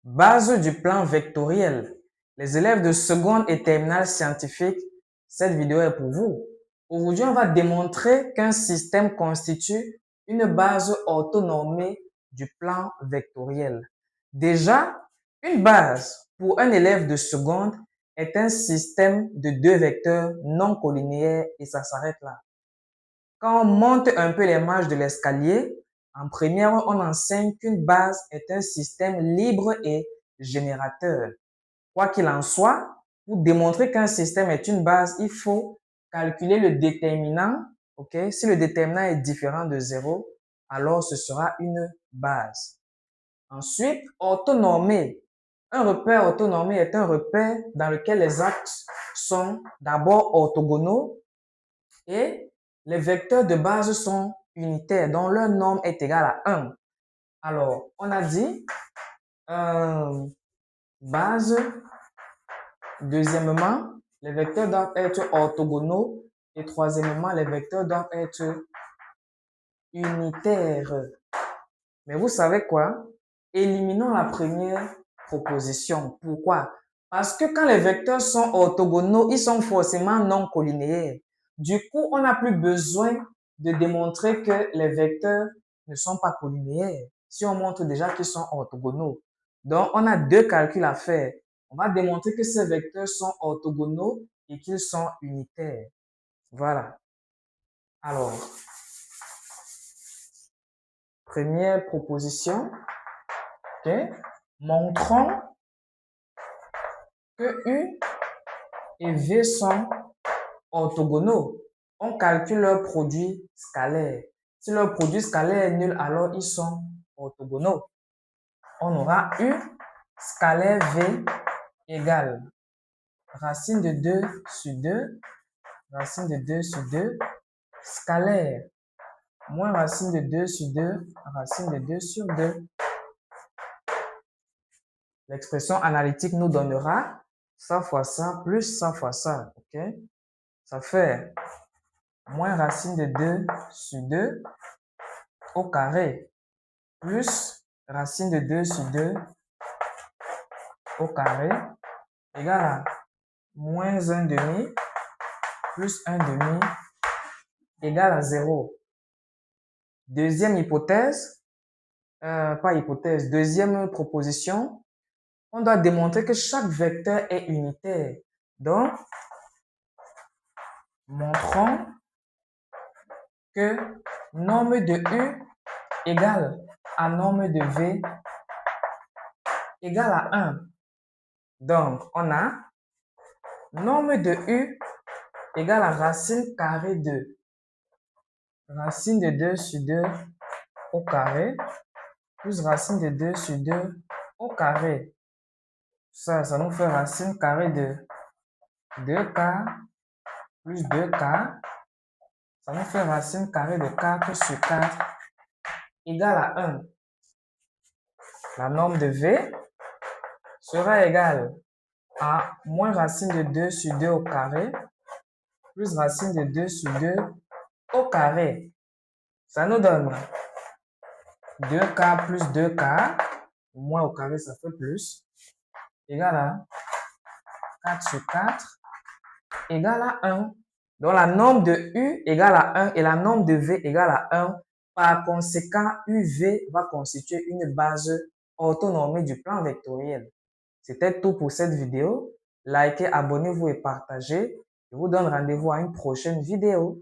Base du plan vectoriel. Les élèves de seconde et terminale scientifique, cette vidéo est pour vous. Aujourd'hui, on va démontrer qu'un système constitue une base orthonormée du plan vectoriel. Déjà, une base pour un élève de seconde est un système de deux vecteurs non collinéaires et ça s'arrête là. Quand on monte un peu les marches de l'escalier, en première, on enseigne qu'une base est un système libre et générateur. Quoi qu'il en soit, pour démontrer qu'un système est une base, il faut calculer le déterminant. Okay? Si le déterminant est différent de 0, alors ce sera une base. Ensuite, orthonormé. Un repère orthonormé est un repère dans lequel les axes sont d'abord orthogonaux et les vecteurs de base sont unitaires, dont leur norme est égale à 1. Alors, on a dit base. Deuxièmement, les vecteurs doivent être orthogonaux. Et troisièmement, les vecteurs doivent être unitaires. Mais vous savez quoi? Éliminons la première proposition. Pourquoi? Parce que quand les vecteurs sont orthogonaux, ils sont forcément non collinéaires. Du coup, on n'a plus besoin de démontrer que les vecteurs ne sont pas collinéaires. Si on montre déjà qu'ils sont orthogonaux. Donc, on a deux calculs à faire. On va démontrer que ces vecteurs sont orthogonaux et qu'ils sont unitaires. Voilà. Alors, première proposition. Okay. Montrons que U et V sont orthogonaux. On calcule leur produit scalaire. Si leur produit scalaire est nul, alors ils sont orthogonaux. On aura U scalaire V égale racine de 2 sur 2, racine de 2 sur 2, scalaire, moins racine de 2 sur 2, racine de 2 sur 2. L'expression analytique nous donnera ça fois ça plus ça fois ça. Ok? Ça fait moins racine de 2 sur 2 au carré plus racine de 2 sur 2 au carré égale à moins 1 demi plus 1 demi égale à 0. Deuxième hypothèse, deuxième proposition, on doit démontrer que chaque vecteur est unitaire. Donc, montrons que norme de U égale à norme de V égale à 1. Donc, on a norme de U égale à racine carrée de racine de 2 sur 2 au carré plus racine de 2 sur 2 au carré. Ça nous fait racine carrée de 2K plus 2K. Ça nous fait racine carrée de 4 sur 4 égale à 1. La norme de V sera égale à moins racine de 2 sur 2 au carré plus racine de 2 sur 2 au carré. Ça nous donne 2K plus 2K, moins au carré ça fait plus, égale à 4 sur 4 égale à 1. Donc la norme de U égale à 1 et la norme de V égale à 1. Par conséquent, UV va constituer une base orthonormée du plan vectoriel. C'était tout pour cette vidéo. Likez, abonnez-vous et partagez. Je vous donne rendez-vous à une prochaine vidéo.